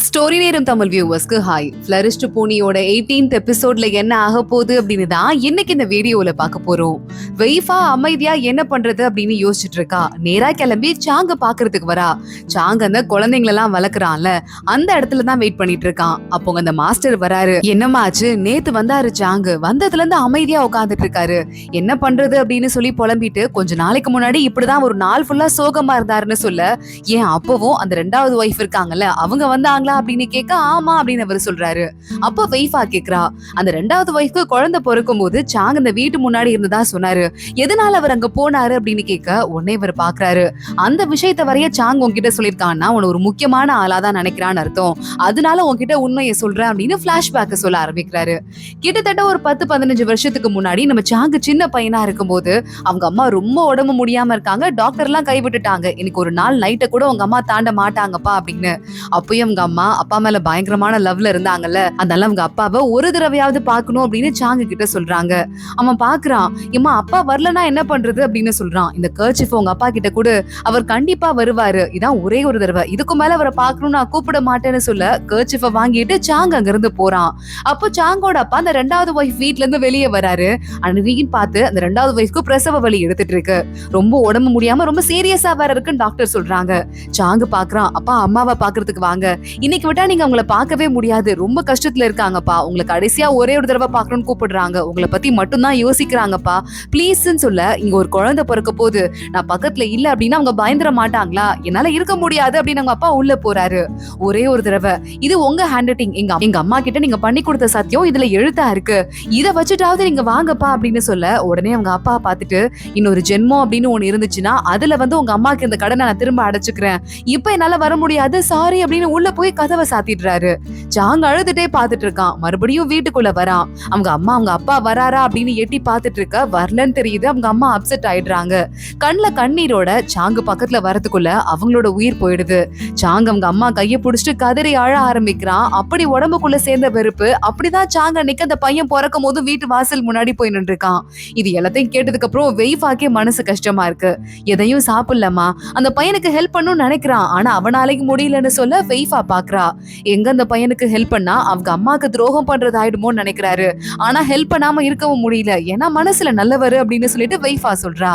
Story நேரம் Tamil வியூவர்ஸ்க்கு hi. ஃபிளரிஸ்ட் பூனியோட 18th எபிசோட்ல என்ன ஆக போகுது அப்படின்னு தான் இன்னைக்கு இந்த வீடியோல பார்க்க போறோம். வெய்ஃபா அமைதியா என்ன பண்றது அப்படின்னு யோசிச்சுட்டு இருக்கா. நேரா கிளம்பி சாங்க பாக்குறதுக்கு வரா. சாங்க அந்த குழந்தைங்களெல்லாம் வளர்க்குறான்ல அந்த இடத்துல தான் வெயிட் பண்ணிட்டு இருக்கான். அப்போ அந்த மாஸ்டர் வராரு. என்னமாச்சு, நேத்து வந்தாரு சாங்கு, வந்ததுல இருந்து அமைதியா உட்காந்துட்டு இருக்காரு, என்ன பண்றது அப்படின்னு சொல்லி புலம்பிட்டு கொஞ்ச நாளைக்கு முன்னாடி இப்படிதான் ஒரு நாள் ஃபுல்லா சோகமா இருந்தாருன்னு சொல்ல, ஏன் அப்பவும் அந்த 2வது ஒய்ஃப் இருக்காங்கல்ல அவங்க வந்தாங்களா அப்படின்னு கேட்க, ஆமா அப்படின்னு அவர் சொல்றாரு. அப்ப வெய்ஃபா கேக்குறா, அந்த 2வது ஒய்ஃப்க்கு குழந்தை பிறக்கும் போது சாங் இந்த வீட்டு முன்னாடி இருந்ததா சொன்னாரு, எதனால அவர் அங்க போனாரு அப்படின்னு கேட்க, உடனே இவர் பாக்குறாரு, அந்த விஷயத்த வரைய சாங் உன்கிட்ட சொல்லிருக்கான்னா உன ஒரு முக்கியமான ஆளா தான் நினைக்கிறான்னு அர்த்தம், அதனால உன்கிட்ட உண்மையை சொல்றேன் அப்படின்னு பிளாஷ்பேக்க சொல்ல ஆரம்பிக்கிறாரு. கிட்டத்தட்ட ஒரு 10-15 வருஷத்துக்கு முன்னாடி நம்ம சாங்கு சின்ன பையனா இருக்கும்போது அவங்க அம்மா ரொம்ப உடம்பு முடியாம இருக்காங்க, டாக்டர் எல்லாம் கைவிட்டுட்டாங்க, இன்னைக்கு ஒரு நாள் நைட்டை கூட உங்க அம்மா தாண்ட மாட்டாங்கப்பா அப்படின்னு. அப்பயும் அவங்க அம்மா அப்பா மேல பயங்கரமான லவ்ல இருந்தாங்கல்ல, அதனால அவங்க அப்பாவை ஒரு தடவையாவது பாக்கணும் அப்படின்னு சாங்கு கிட்ட சொல்றாங்க. அவன் பாக்குறான், இம்மா அப்பா வரலன்னா என்ன பண்றது அப்படின்னு சொல்றான். இந்த கர்ச்சிஃப் உங்க அப்பா கிட்ட கூட, அவர் கண்டிப்பா வருவாரு, இதான் ஒரே ஒரு தடவை, இதுக்கு மேல அவரை பாக்கணும் நான் கூப்பிட மாட்டேன்னு சொல்ல கர்ச்சிஃபை வாங்கிட்டு சாங் அங்க இருந்து போறான். அப்போ சாங்கோட அப்பா அந்த 2வது ஒய்ஃப் வீட்ல இருந்து வெளியே வராரு. அன்னைக்கு பார்த்து அந்த 2வது ஒய்ஃப்க்கு பிரசவ வலி எடுத்துட்டு இருக்கு, ரொம்ப உடம்பு முடியாம ரொம்ப சீரியஸா வேற இருக்குன்னு டாக்டர் சொல்றாங்க. சாங்கு பாக்குறான், அப்பா அம்மாவை பாக்குறதுக்கு வாங்க, இன்னைக்கு விட்டா நீங்க உங்களை பார்க்கவே முடியாது, ரொம்ப கஷ்டத்துல இருக்காங்கப்பா, உங்களை கடைசியா ஒரே ஒரு தடவை பார்க்கணும்னு கூப்பிடுறாங்க, உங்களை பத்தி மட்டும் தான் யோசிக்கிறாங்கப்பா ப்ளீஸ்ன்னு சொல்ல, இங்க ஒரு குழந்தை பிறக்க போது, நான் பக்கத்துல இல்ல அப்படின்னா அவங்க பயந்துட மாட்டாங்களா, என்னால இருக்க முடியாது அப்படின்னு அவங்க அப்பா உள்ள போறாரு. ஒரே ஒரு தடவை, இது உங்க ஹேண்ட் ரைட்டிங், எங்க அம்மா கிட்ட நீங்க பண்ணி கொடுத்த சத்தியம் இதுல எழுத்தா இருக்கு, இதை வச்சுட்டாவது நீங்க வாங்கப்பா அப்படின்னு சொல்ல, உடனே அவங்க அப்பா பார்த்துட்டு, இன்னொரு ஜென்மம் அப்படின்னு ஒண்ணு இருந்துச்சுன்னா அதுல உங்க அம்மாக்கு இந்த கடனை நான் திரும்ப அடைச்சுக்கிறேன், இப்ப என்னால வர முடியாது சாரி அப்படின்னு உள்ள போய் கதவை சாத்திடுறாரு. சாங் அழுதுட்டே பாத்துட்டு இருக்கான். மறுபடியும் வீட்டுக்குள்ள வரான். அவங்க அப்பா வராரா அப்படின்னு எட்டி பாத்துட்டு இருக்க, வரலன்னு தெரியுது. அவங்க அம்மா அப்செட் ஆயிடுறாங்க. கண்ணுல கண்ணீரோட சாங்கு பக்கத்துல வரதுக்குள்ள அவங்களோட உயிர் போயிடுது. சாங் அவங்க அம்மா கைய புடிச்சிட்டு கதறி அழ ஆரம்பிக்கிறான். அப்படி உடம்புக்குள்ள சேர்ந்த வெறுப்பு, அப்படிதான் சாங் அன்னைக்கு அந்த பையன் பிறக்கும் போது வீட்டு வாசல் முன்னாடி போய் நின்று இருக்கான். இது எல்லாத்தையும் கேட்டதுக்கு அப்புறம் வெய்ஃபாக்கே மனசு கஷ்டமா இருக்கு. எதையும் சாப்பிடலமா, அந்த பையனுக்கு ஹெல்ப் பண்ணணும்னு நினைக்கிறான், ஆனா அவனாலைக்கு முடியலன்னு சொல்ல வெய்ஃபா பாக்குறா. எங்க அந்த பையனுக்கு ஹெல்ப் பண்ணா அவங்க அம்மாக்கு துரோகம் பண்றது ஆயிடுமோன்னு நினைக்கிறாரு, ஆனா ஹெல்ப் பண்ணாம இருக்கவும் முடியல, ஏன்னா மனசுல நல்லவரு அப்படின்னு சொல்லிட்டு வெய்ஃபா சொல்றா.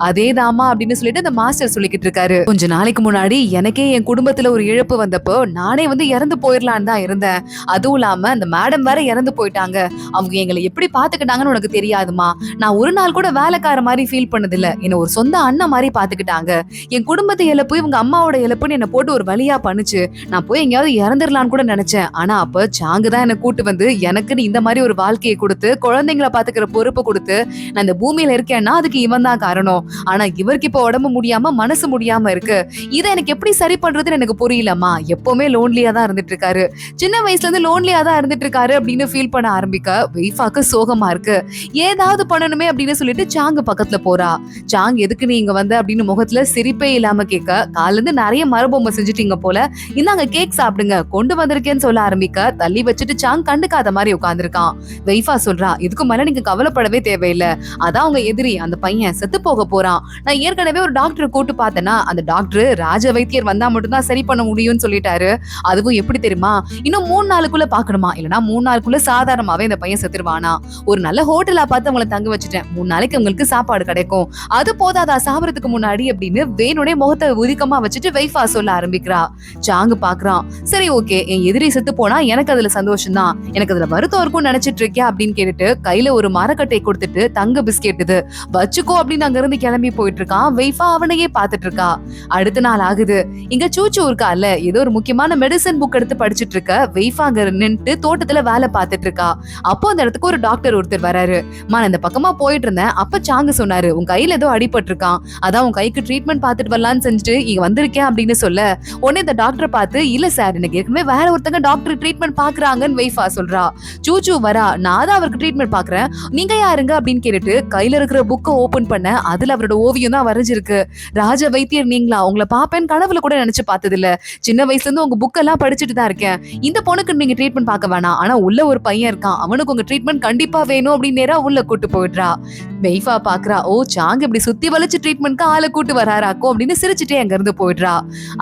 அதேதாமா அப்படின்னு சொல்லிட்டு அந்த மாஸ்டர் சொல்லிக்கிட்டு இருக்காரு. கொஞ்ச நாளைக்கு முன்னாடி எனக்கே என் குடும்பத்துல ஒரு இழப்பு வந்தப்போ நானே இறந்து போயிடலான்னு தான் இருந்தேன், அதுவும் இல்லாம அந்த மேடம் வேற இறந்து போயிட்டாங்க, அவங்க எங்களை எப்படி பாத்துக்கிட்டாங்கன்னு உனக்கு தெரியாதுமா, நான் ஒரு நாள் கூட வேலைக்கார மாதிரி ஃபீல் பண்ணதில்ல, என்ன ஒரு சொந்த அண்ணன் மாதிரி பாத்துக்கிட்டாங்க, என் குடும்பத்தை இழப்பு இவங்க அம்மாவோட இழப்புன்னு என்ன போட்டு ஒரு வழியா பண்ணுச்சு, நான் போய் எங்கேயாவது இறந்துடலான்னு கூட நினைச்சேன், ஆனா அப்ப சாங்கு தான் என்ன கூட்டு வந்து எனக்குன்னு இந்த மாதிரி ஒரு வாழ்க்கையை கொடுத்து குழந்தைங்களை பாத்துக்கிற பொறுப்பு கொடுத்து நான் இந்த பூமியில இருக்கேன்னா அதுக்கு இவன் தான் காரணம், ஆனா இவருக்கு இப்ப உடம்பு முடியாம மனசு முடியாம இருக்கு, இதை எனக்கு எப்படி சரி பண்றதுன்னு எனக்கு புரியலமா, எப்பவுமே லோன்லியா தான் இருந்துட்டு இருக்காரு, சின்ன வயசுல இருந்து லோன்லியா தான் இருந்துட்டு இருக்காரு அப்படின்னு ஃபீல் பண்ண ஆரம்பிக்க வெய்ஃபாக்கு சோகமா இருக்கு. ஏதாவது பண்ணணுமே அப்படின்னு சொல்லிட்டு சாங்கு பக்கத்துல போறா. சாங் எதுக்கு நீ இங்க வந்த அப்படின்னு முகத்துல சிரிப்பே இல்லாம கேட்க, கால இருந்து நிறைய மரபொம்மை செஞ்சுட்டீங்க போல, இந்தாங்க கேக் சாப்பிடுங்க கொண்டு வந்திருக்கேன்னு சொல்ல ஆரம்பிக்க, தள்ளி வச்சுட்டு சாங் கண்டுக்காத மாதிரி உட்கார்ந்துருக்கான். வெய்ஃபா சொல்றா, இதுக்கு மேல நீங்க கவலைப்படவே தேவையில்லை, அதான் உங்க எதிரி அந்த பையன் செத்து போக போறான், நான் ஏற்கனவே ஒரு டாக்டரை கூட்டு பார்த்தேன்னா அந்த டாக்டர் ராஜ வைத்தியர் வந்தா மட்டும் தான் சரி பண்ண முடியும்னு சொல்லிட்டாரு, அதுவும் எப்படி தெரியுமா, இன்னும் 3 நாளுக்குள்ள பாக்கணுமா, இல்லனா 3 நாளுக்குள்ள சாதாரணமாவே இந்த பையன் செத்துருவானா, ஒரு நல்ல ஹோட்டலா பார்த்து அவங்களை தங்க வச்சுட்டேன், 3 நாளைக்கு உங்களுக்கு சாப்பாடு கிடைக்கும், அது போதாதா சாப்பிடறதுக்கு முன்னாடி அப்படின்னு வேணுனே முகத்தை உதிக்கமா வச்சுட்டு வெய்ஃபா சொல்ல ஆரம்பிக்கிறா. சாங்கு பாக்குறான், சரி ஓகே, என் எதிரி செத்து போனா எனக்கு அதுல சந்தோஷம் தான், எனக்கு அதுல வருத்தம் இருக்கும் நினைச்சிட்டு இருக்கியா அப்படின்னு கேட்டுட்டு கையில ஒரு மரக்கட்டை கொடுத்துட்டு தங்க பிஸ்கெட் இது வச்சுக்கோ அப்படின்னு அங்க இருந்து கிளம்பி போயிட்டு இருக்கான். வெய்ஃபா அவனையே பாத்துட்டு இருக்கா. அடுத்த நாள் ஆகுது. இங்க சூச்சு இருக்கால, ஏதோ ஒரு முக்கியமான மெடிசன் புக் எடுத்து படிச்சுட்டு இருக்க வெய்ஃபா அங்க நின்று தோட்டத்துல வேலை பார்த்துட்டு இருக்கா. அப்போ அந்த இடத்துக்கு ஒரு டாக்டர் ஒருத்தர் வராரு. நான் இந்த பக்கமா போயிட்டு இருந்தேன், அப்ப சாங்கு சொன்னாரு, உன் கையில ஏதோ அடிபட்டு இருக்கான், அதான் உன் கைக்கு ட்ரீட்மெண்ட் பார்த்துட்டு வரலான்னு செஞ்சுட்டு இங்க வந்திருக்கேன் அப்படின்னு சொல்ல, உடனே இந்த டாக்டரை பார்த்து, இல்ல சார் எனக்கு ஏற்கனவே வேற ஒருத்தங்க டாக்டர் டாக்டர் ட்ரீட்மெண்ட் பாக்குறாங்கன்னு வைஃபா சொல்றா. சூச்சு வரா, நான் தான் அவருக்கு ட்ரீட்மெண்ட் பாக்குறேன், நீங்க யாருங்க அப்படின்னு கேட்டுட்டு கையில இருக்கிற புக்கை ஓபன் பண்ண அதுல அவரோட ஓவியம் தான் வரைஞ்சிருக்கு. ராஜ வைத்தியர் நீங்களா? உங்களை பாப்பேன் கனவுல கூட நினைச்சு பார்த்தது இல்ல. சின்ன வயசுல இருந்து உங்க புக் எல்லாம் படிச்சுட்டு தான் இருக்கேன். இந்த பொண்ணுக்கு நீங்க ட்ரீட்மெண்ட் பார்க்க வேணாம், ஆனா உள்ள ஒரு பையன் இருக்கான், அவனுக்கு உங்க ட்ரீட்மெண்ட் கண்டிப்பா வேணும் அப்படின்னு நேரா உள்ள கூட்டு போயிடுறா. வெய்ஃபா பாக்குறா, ஓ சாங் இப்படி சுத்தி வளைச்சு ட்ரீட்மெண்ட்க்கு ஆளை கூட்டு வராராக்கோ அப்படின்னு சிரிச்சுட்டே அங்க இருந்து போயிடுறா.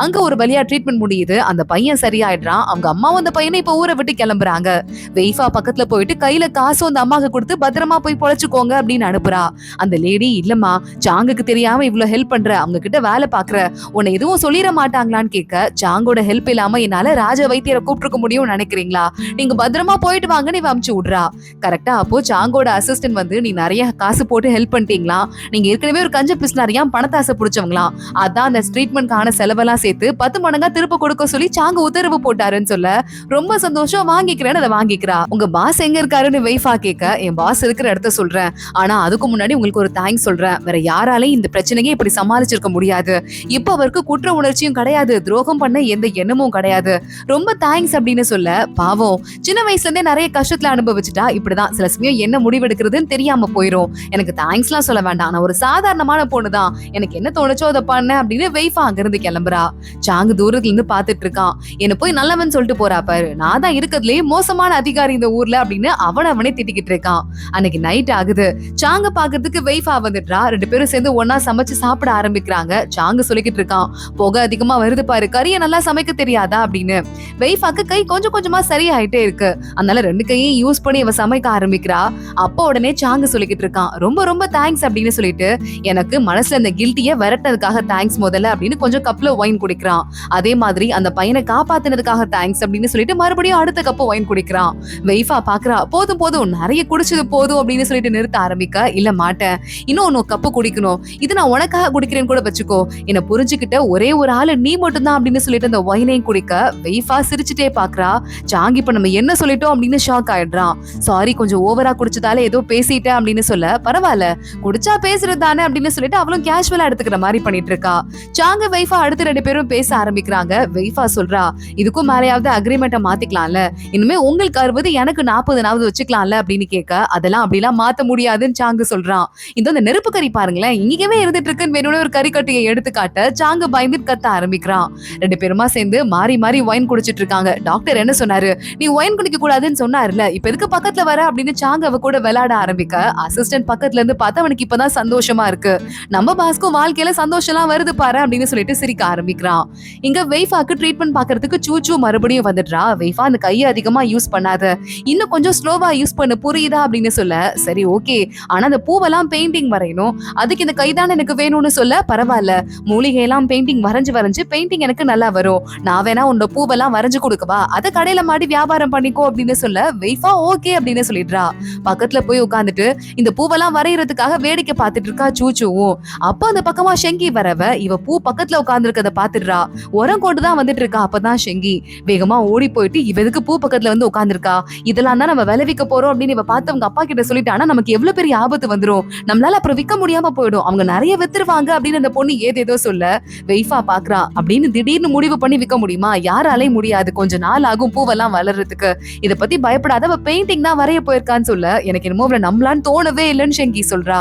அங்க ஒரு வழியா ட்ரீட்மெண்ட் முடியுது, அந்த பையன் சரியாயிடுறான். அவங்க அம்மாவும் அந்த பையனை இப்ப ஊரை விட்டு கிளம்புறாங்க. வெய்ஃபா பக்கத்துல போயிட்டு கையில காசும் அந்த அம்மாக்கு கொடுத்து பத்திரமா போய் பொழைச்சுக்கோங்க அப்படின்னு அனுப்புறா. அந்த லேடி, இல்லம்மா சாங்குக்கு தெரியாம இவ்வளவு ஹெல்ப் பண்ற, அவங்க கிட்ட வேலை பாக்குற, உன்னை எதுவும் சொல்லிட மாட்டாங்களான்னு கேட்க, சாங்கோட ஹெல்ப் இல்லாம என்னால ராஜ வைத்தியரை கூப்பிட்டுருக்க முடியும்னு நினைக்கிறீங்களா, நீங்க பத்திரமா போயிட்டு வாங்கன்னு இவ அமுச்சு விடுறா. கரெக்டா அப்போ சாங்கோட அசிஸ்டன்ட் வந்து, நீ நிறைய காசு போட்டு ஹெல்ப் பண்ணிட்டீங்களா, நீங்க ஏற்கனவே ஒரு கஞ்ச பிஸ்னாரியா பணத்தாசை பிடிச்சவங்களாம், அதான் அந்த ட்ரீட்மெண்ட்கான செலவெல்லாம் சேர்த்து 10 மடங்கா திருப்ப கொடுக்க சொல்லி சாங்க உத்தரவு போட்டாருன்னு சொல்ல, ரொம்ப சந்தோஷம் வாங்கிக்கிறேன்னு அதை வாங்கிக்கிறா. உங்க பாஸ் எங்க இருக்காருன்னு வைஃபா கேட்க, என் பாஸ் இருக்கிற இடத்த சொல்றேன், ஆனா அதுக்கு முன்னாடி உங்களுக்கு ஒரு தேங்க்ஸ் சொல்றேன், வேற யாராலையும் இந்த பிரச்சனையே இப்படி சமாளிச்சிருக்க முடியாது, இப்ப அவருக்கு குற்ற உணர்ச்சியும் கிடையாது, துரோகம் பண்ண எந்த எண்ணமும் கிடையாது, ரொம்ப தேங்க்ஸ் அப்படின்னு சொல்ல, பாவம் சின்ன வயசுல இருந்தே நிறைய கஷ்டத்துல அனுபவிச்சுட்டா இப்படிதான் சில சமயம் என்ன முடிவெடுக்கிறதுன்னு தெரியாம போயிரும், எனக்கு தேங்க்ஸ் எல்லாம் சொல்ல வேண்டாம், நான் ஒரு சாதாரணமான பொண்ணுதான், எனக்கு என்ன தோணுச்சோ அதை பண்ண அப்படின்னு வெய்ஃபா அங்க இருந்து கிளம்புறா. சாங்கு தூரத்துல இருந்து பாத்துட்டு இருக்கான், என்ன போய் நல்லவன் சொல்லிட்டு போறா பாரு, நான் தான் இருக்கிறதுலயே மோசமான அதிகாரி இந்த ஊர்ல அப்படின்னு அவனே திட்டிக்கிட்டு இருக்கான். அன்னைக்கு நைட் ஆகுது, சாங்க பாக்குறதுக்கு வெய்ஃபா வந்துட்டா. 2 பேரும் சேர்ந்து ஒன்னா சமைச்சு சாப்பிட ஆரம்பிக்கிறாங்க. சாங்க சொல்லிக்கிட்டு இருக்கான், புகை அதிகமா வருது பாரு, கறியை நல்லா சமைக்க தெரியாதா அப்படின்னு. வெய்ஃபாக்கு கை கொஞ்சம் கொஞ்சமா சரியாயிட்டே இருக்கு, அதனால 2 கையும் யூஸ் பண்ணி இவ சமைக்க ஆரம்பிக்கிறா. அப்போ உடனே சாங்க சொல்லிக்கிட்டு இருக்கான், ரொம்ப ரொம்ப தேங்க்ஸ் அப்படின்னு சொல்லிட்டு, எனக்கு மனசுல இந்த கில்ட்டிய விரட்டதுக்காக தேங்க்ஸ் முதல்ல அப்படின்னு கொஞ்சம் கப்ல ஒயின் குடிக்கிறான். அதே மாதிரி அந்த பையனை காப்பாத்தினதுக்காக தேங்க்ஸ் அப்படின்னு சொல்லிட்டு மறுபடியும் அடுத்த கப்பு ஒயின் குடிக்கிறான். வெய்ஃபா பாக்குறா, போதும் போதும் நிறைய குடிச்சது போதும் அப்படின்னு சொல்லிட்டு நிறுத்த ஆரம்பிக்க, இல்ல மாட்டேன், இன்னும் கப்பு குடிக்கணும், இது நான் உனக்காக குடிக்கிறேன்னு கூட வச்சுக்கோ, என்ன புரிஞ்சுக்கிட்ட ஒரே ஒரு ஆளு நீ மட்டும் தான் அப்படின்னு சொல்லிட்டு அந்த ஒயினையும் குடிக்க, வெய்ஃபா சிரிச்சுட்டே பாக்குறா. சாங் இப்ப நம்ம என்ன சொல்லிட்டோம் அப்படின்னு ஷாக் ஆயிடுறான். சாரி கொஞ்சம் ஓவரா குடிச்சதால ஏதோ பேசிட்டேன் அப்படின்னு சொல்ல, பரவாயில்ல குடிச்சா பேசுறது தானே அப்படின்னு சொல்லிட்டு அவளும் கேஷுவலா எடுத்துக்கிற மாதிரி பண்ணிட்டு இருக்கா. சாங்க வெய்ஃபா அடுத்து 2 பேரும் பேச ஆரம்பிக்கிறாங்க. வெய்ஃபா சொல்றா, இதுக்கும் மேலையாவது அக்ரிமெண்ட்டை மாத்திக்கலாம்ல, இனிமே உங்களுக்கு 60 எனக்கு 40 வச்சுக்கலாம்ல அப்படின்னு கேட்க, அதெல்லாம் அப்படிலாம் மாத்த முடியாதுன்னு சாங்கு சொல்றான். இந்த நெருப்பு கறி பாருங்களேன், இங்கேயே இருந்துட்டு இருக்குன்னு வேணும்னு ஒரு கறிக்கட்டையை எடுத்து காட்ட சாங்கு பயந்து கத்த ஆரம்பிக்கிறான். 2 பேருமா சேர்ந்து மாறி மாறி ஒயின் குடிச்சிட்டு இருக்காங்க. டாக்டர் என்ன சொன்னாரு, நீ ஒயின் குடிக்க கூடாதுன்னு சொன்னாருல, இப்ப எதுக்கு பக்கத்துல வர அப்படின்னு சாங்க அவ கூட விளையாட ஆரம்பிக்க, அசிஸ்டன்ட் பக்கத்துல இருந்து பார்த்தா அவனுக்கு இப்பதான் சந்தோஷமா இருக்கு, நம்ம பாஸ்க்கும் வாழ்க்கையில சந்தோஷம் எல்லாம் வருது பாரு அப்படின்னு சொல்லிட்டு சிரிக்க ஆரம்பிக்கிறான். இங்க வெய்ஃபாக்கு ட்ரீட்மெண்ட் பாக்குறதுக்கு சூச்சு மறுபடியும் வந்துடுறா. வெய்ஃபா அந்த கையை அதிகமா யூஸ் பண்ணாத, இன்னும் கொஞ்சம் ஸ்லோவா யூஸ் பண்ண, புரியுதா அப்படின்னு சொல்ல, சரி ஓகே, ஆனா அந்த பூவெல்லாம் பெயிண்டிங் வரையணும், அதுக்கு இந்த கைதான் எனக்கு வேணும்னு சொல்ல, பரவாயில்ல மூலிகை எல்லாம் பெயிண்டிங் வரைஞ்சு பெயிண்டிங் எனக்கு நல்லா வரும், நான் வேணா உன்னோட பூவெல்லாம் வரைஞ்சு கொடுக்கவா, அதை கடையில மாடி வியாபாரம் பண்ணிக்கோ அப்படின்னு சொல்ல, வெய்ஃபா ஓகே அப்படின்னு சொல்லிடுறா. பக்கத்துல போய் உட்காந்துட்டு இந்த பூவெல்லாம் வரையறதுக்காக வேடிக்கை பார்த்துட்டு இருக்கா சூச்சுவும். அப்ப அந்த பக்கமா ஷெங்கி வரவ, இவ பூ பக்கத்துல உட்கார்ந்து இருக்கத பாத்துடுறா. உரம் கொண்டுதான் வந்துட்டு இருக்கா. அப்பதான் ஷெங்கி வேகமா ஓடி போயிட்டு, இவ எதுக்கு பூ பக்கத்துல வந்து உட்கார்ந்துருக்கா, இதெல்லாம் தான் நம்ம விலை விற்க போறோம் அப்படின்னு இவ பார்த்து அவங்க அப்பா கிட்ட சொல்லிட்டானா நமக்கு எவ்வளவு பெரிய ஆபத்து வந்துரும், நம்மளால அப்புறம் விற்க முடியாம போயிடும், அவங்க நிறைய வித்துருவாங்க அப்படின்னு அந்த பொண்ணு ஏதேதோ சொல்ல, வெய்ஃபா பாக்குறா, அப்படின்னு திடீர்னு முடிவு பண்ணி விற்க முடியுமா, யாராலையும் முடியாது, கொஞ்ச நாள் ஆகும் பூவெல்லாம் வளர்றதுக்கு, இத பத்தி பயப்படாத, அவ பெயிண்டிங் தான் வரைய போயிருக்கான்னு சொல்ல, எனக்கு என்னமோ அவளை நம்பலான்னு தோணவே இல்லைன்னு ஷெங்கி சொல்றா.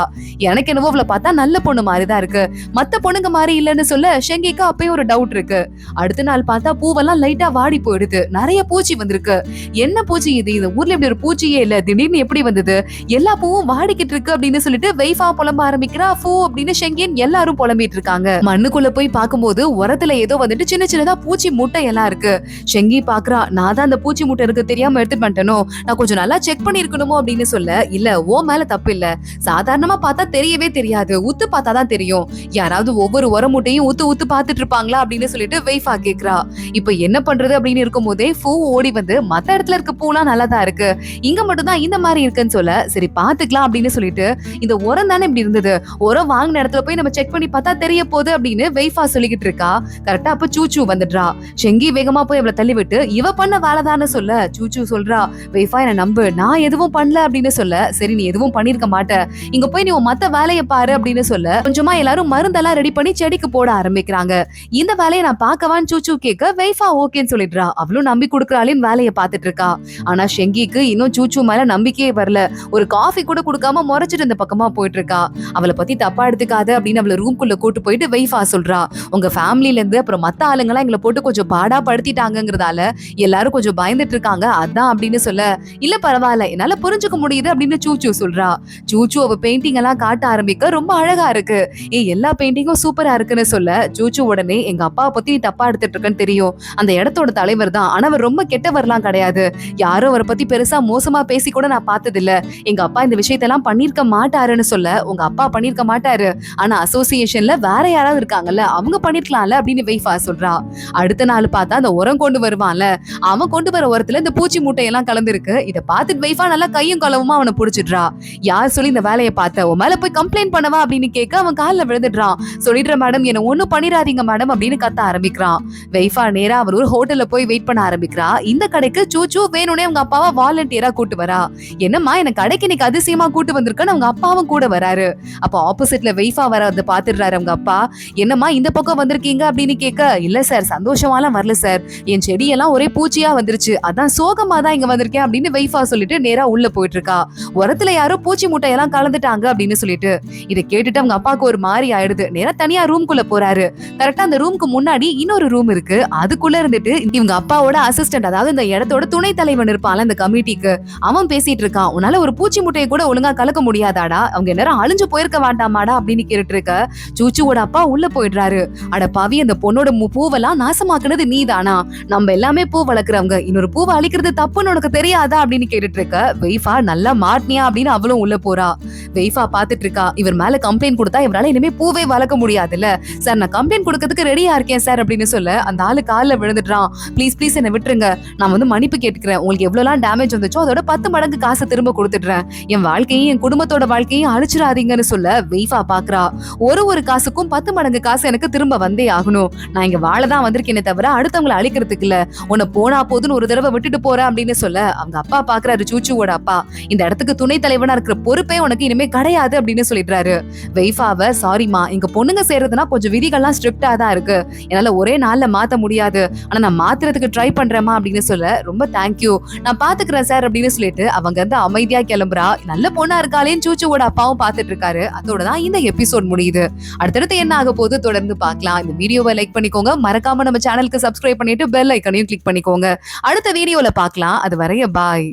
எனக்கு என்னவோ அவளை பார்த்தா நல்ல பொண்ணு மாதிரிதான் இருக்கு, மத்த பொண்ணுங்க மாதிரி இல்லன்னு சொல்ல, ஷெங்கிக்கு அப்பயும் ஒரு டவுட் இருக்கு. அடுத்த நாள் பார்த்தா பூவெல்லாம் லைட்டா வாடி போயிடுது, நிறைய பூச்சி வந்திருக்கு, என்ன பூச்சி இது, இந்த ஊர்ல இப்படி ஒரு பூச்சியே இல்ல, திடீர்னு எப்படி வந்தது, எல்லா பூவும் வாடிக்கிட்டு இருக்கு அப்படின்னு சொல்லிட்டு வெய்ஃபா புலம்ப ஆரம்பிக்கிறா. ஃபூ அப்படின்னு ஷெங்கின் எல்லாரும் புலம்பிட்டு இருக்காங்க. மண்ணுக்குள்ள போய் பார்க்கும்போது உரத்துல ஏதோ வந்துட்டு சின்ன சின்னதா பூச்சி முட்டை எல்லாம் இருக்கு. ஷெங்கி பாக்குறா, நான் தான் அந்த பூச்சி முட்டை இருக்கு தெரியாம எடுத்துட்டு வந்துட்டேனோ, நான் கொஞ்சம் நல்லா செக் பண்ணி இருக்கணுமோ அப்படின்னு சொல்ல, இல்ல ஓ மேல தப்பு இல்ல, சாதாரணமா பார்த்தா தெரியவே தெரியாது, உத்து பார்த்தாதான் தெரியும், யாராவது ஒவ்வொரு உர முட்டையும் உத்து பார்த்துட்டு இருப்பாங்களா அப்படின்னு சொல்லிட்டு வெய்ஃபா கேக்குறா. இப்ப என்ன பண்றது அப்படின்னு இருக்கும் போதே ஃபூ ஓடி வந்து, மத்த இடத்துல இருக்க பூலாம் நல்லாதான் இருக்கு, இங்க மட்டும் தான் இந்த மாதிரி இருக்குன்னு சொல்ல, சரி பாத்துக்கலாம் அப்படின்னு சொல்லிட்டு, இந்த உரம் தானே இப்படி இருந்தது, உரம் வாங்கின இடத்துல போய் நம்ம செக் பண்ணி பார்த்தா தெரிய போகுது அப்படின்னு வெய்ஃபா சொல்லிக்கிட்டு இருக்கா. கரெக்டா அப்ப சூச்சு வந்துடுறா. ஷெங்கி வேகமா போய் அவளை தள்ளி விட்டு, இவ பண்ண வேலைதான்னு சொல்ல, சூச்சு சொல்றா, வெய்ஃபா என்ன நம்பு, நான் எதுவும் பண்ணல அப்படின்னு சொல்ல, சரி நீ எதுவும் பண்ணிருக்க மாட்ட, இங்க போய் நீ மத்த வேலையை பாரு அப்படின்னு சொல்ல, கொஞ்சமா எல்லாரும் மருந்தெல்லாம் ரெடி பண்ணி செடிக்கு போட ஆரம்பிக்கிறாங்க. இந்த வேலையை நான் பாக்கவான்னு சூச்சு கேட்க, வெய்ஃபா ஓகேன்னு சொல்லிடுறா. அவளும் நம்பி கொடுக்கறாளேன்னு வேலையை பார்த்துட்டு இருக்கா. ஆனா ஷெங்கிக்கு இன்னும் சூச்சு மேல நம்பிக்கையே வரல. ஒரு காஃபி கூட கொடுக்காம முறைச்சிட்டு இந்த பக்கமா போயிட்டு இருக்கா. அவளை பத்தி தப்பா எடுத்துக்காத அப்படின்னு அவளை ரூம்குள்ள கூட்டு போயிட்டு வெய்ஃபா சொல்றா, உங்க ஃபேமிலில இருந்து அப்புறம் மத்த ஆளுங்கெல்லாம் எங்களை போட்டு கொஞ்சம் பாடா படுத்திட்டாங்கிறதால எல்லாரும் கொஞ்சம் பயந்துட்டு இருக்காங்க அதான் அப்படின்னு சொல்ல, இல்ல பரவாயில்ல என்னால புரிஞ்சுக்க முடியுது அப்படின்னு சூச்சு சொல்றா. சூச்சு அவ பெயிண்டிங் எல்லாம் காட்ட ஆரம்பிக்க ரொம்ப அழகா இருக்கு. எல்லா பெயிண்டிங்கும் சூப்பரா இருக்குன்னு சொல்ல, சூச்சு உடனே எங்க அப்பாவை பத்தி நீ தப்பா எடுத்துட்டு இருக்கன்னு தெரியும், அந்த இடத்தோட தலைவர் தான், ஆனா அவர் ரொம்ப கெட்டவர்லாம் கிடையாது, யாரும் அவரை பத்தி பெருசா மோசமா பேசி கூட நான் பார்த்தது இல்ல, எங்க அப்பா இந்த விஷயத்தெல்லாம் பண்ணிருக்க மாட்டாருன்னு சொல்ல, உங்க அப்பா பண்ணிருக்க மாட்டாரு, ஆனா அசோசியேஷன்ல வேற யாராவது இருக்காங்கல்ல அவங்க பண்ணிருக்கலாம்ல அப்படின்னு வெய்ஃபா சொல்றா. அடுத்த நாள் பார்த்தா அந்த உரம் கொண்டு வருவான்ல, அவன் கொண்டு வர உரத்துல இந்த பூச்சி மூட்டையெல்லாம் கலந்துருக்கு. இத பார்த்துட்டு வெய்ஃபா நல்லா கையும் களவுமா அவனை புடிச்சிடுறா. யார் சொல்லி இந்த வேலையை பார்த்த, உன் மேல போய் கம்ப்ளைண்ட் பண்ணவா அப்படின்னு கேட்க அவன் காலில் விழுந்துடுறான். சொல்லிடுற மேடம் என்ன ஒண்ணும் பண்ணிடாதீங்க மேடம் அப்படின்னு கத்த ஆரம்பிக்கிறான். வெய்ஃபா நேரா அவர் ஒரு ஹோட்டல்ல போய் வெயிட் பண்ண ஆரம்பிக்கிறா. இந்த கடைக்கு சூச்சு வேணும்னே அவங்க அப்பாவை வாலண்டியரா கூட்டு வரா. என்னம்மா என்ன கடைக்கு இன்னைக்கு அதிசயமா கூட்டு வந்திருக்கன்னு அவங்க அப்பாவும் கூட வராரு. அப்ப ஆப்போசிட்ல வெய்ஃபா வர அதை பாத்துடுறாரு அவங்க அப்பா. என்னம்மா இந்த பக்கம் வந்திருக்கீங்க அப்படின்னு கேட்க, இல்ல சார் சந்தோஷமாலாம் வரல சார், என் செடியெல்லாம் ஒரே பூச்சியா வந்துருச்சு, அதான் சோகமா தான் இங்க வந்திருக்கேன் அப்படின்னு வெய்ஃபா சொல்லிட்டு நேரா உள்ள போயிட்டு இருக்கா. உரத்துல யாரோ பூச்சி மூட்டையெல்லாம் கலந்துட்டாங்க அப்படின்னு சொல்லிட்டு இதை கேட்டுட்டு அவங்க அப்பாவுக்கு ஒரு மாதிரி ஆயிடுது. நேரா தனியா ரூம்குள்ள போறாரு. கரெக்டா அந்த ரூமுக்கு முன்னாடி இன்னொரு ரூம் இருக்கு. அதுக்குள்ள இருந்துட்டு இவங்க அப்பாவோட அசிஸ்டன்ட், அதாவது இந்த இடத்தோட துணை தலைவன் இருப்பான்ல இந்த கமிட்டிக்கு, அவன் பேசிட்டு இருக்கான். உன்னால ஒரு பூச்சி முட்டையை கூட ஒழுங்கா கலக்க முடியாதாடா, அவங்க நேரம் அழிஞ்சு போயிருக்க வேண்டாமாடா அப்படின்னு கேட்டு இருக்க. சூச்சுவோட அப்பா உள்ள போயிடுறாரு. அட பாவி, அந்த பொண்ணோட பூவெல்லாம் நாசமாக்குனது நீதானா, நம்ம எல்லாமே பூ வளர்க்குறவங்க, இன்னொரு பூவை அழிக்கிறது தப்புன்னு உனக்கு தெரியாதா அப்படின்னு கேட்டுட்டு இருக்க. வெய்ஃபா நல்லா மாட்டினியா அப்படின்னு அவளும் உள்ள போறா. வெய்ஃபா பாத்துட்டு இருக்கா. இவர் மேல கம்ப்ளைண்ட் கொடுத்தா இவரால இனிமே பூவே வளர்க்க முடியாதுல்ல சார், நான் கம்ப்ளைண்ட் கொடுக்கறதுக்கு ரெடியா இருக்கேன் சார் அப்படின்னு சொல்ல, அந்த ஆளு காலில் விழுந்துடுறான். ப்ளீஸ் ப்ளீஸ் என்ன விட்டுருங்க, நான் வந்து மன்னிப்பு கேட்டுக்கிறேன், உங்களுக்கு எவ்வளவுலாம் டேமேஜ் வந்துச்சோ அதோட 10 மடங்கு காசை திரும்ப கொடுத்துடுறேன், என் வாழ்க்கையும் என் குடும்பத்தோட வாழ்க்கையும் அழிச்சிடாதீங்கன்னு சொல்ல வெய்ஃபா பாக்குறா. ஒரு காசுக்கும் 10 மடங்கு காசு எனக்கு திரும்ப வந்தே ஆகணும், நான் இங்க வாழதான் வந்திருக்கேனே தவிர அடுத்தவங்களை அழிக்கிறதுக்கு இல்ல, உன்னை போனா போதுன்னு ஒரு தடவை விட்டுட்டு போறேன் அப்படின்னு சொல்ல, அவங்க அப்பா பாக்குறாரு சூச்சுவோட அப்பா, இந்த இடத்துக்கு துணை தலைவனா இருக்கிற பொறுப்பே உனக்கு இனிமே கிடையாது அப்படின்னு சொல்லிடுறாரு. வெய்ஃபாவை, சாரிமா எங்க பொண்ணுங்க செய்யறதுனா கொஞ்சம் விதிகள்லாம் ஸ்ட்ரிக்டா தான் இருக்கு, என்னால ஒரே நாள்ல மாத்த முடியாது, ஆனா நான் மாத்துறதுக்கு ட்ரை பண்றேமா அப்படின்னு சொல்ல, ரொம்ப தேங்க்யூ நான் பாத்துக்கிறேன் சார் அப்படின்னு சொல்லிட்டு அவங்க வந்து அமைதியா கிளம்புறா. நல்ல பொண்ணா இருக்காளேன்னு சூச்சுவோட அப்பாவும் பாத்துட்டு இருக்காரு. அதோட தான் இந்த எபிசோட் முடியுது. அடுத்தடுத்து என்ன ஆக போது தொடர்ந்து பார்க்கலாம். இந்த வீடியோவை லைக் பண்ணிக்கோங்க, மறக்காம நம்ம சேனலுக்கு சப்ஸ்கிரைப் பண்ணிட்டு பெல் ஐக்கனையும் கிளிக் பண்ணிக்கோங்க. அடுத்த வீடியோல பார்க்கலாம். அது வரைய பாய்.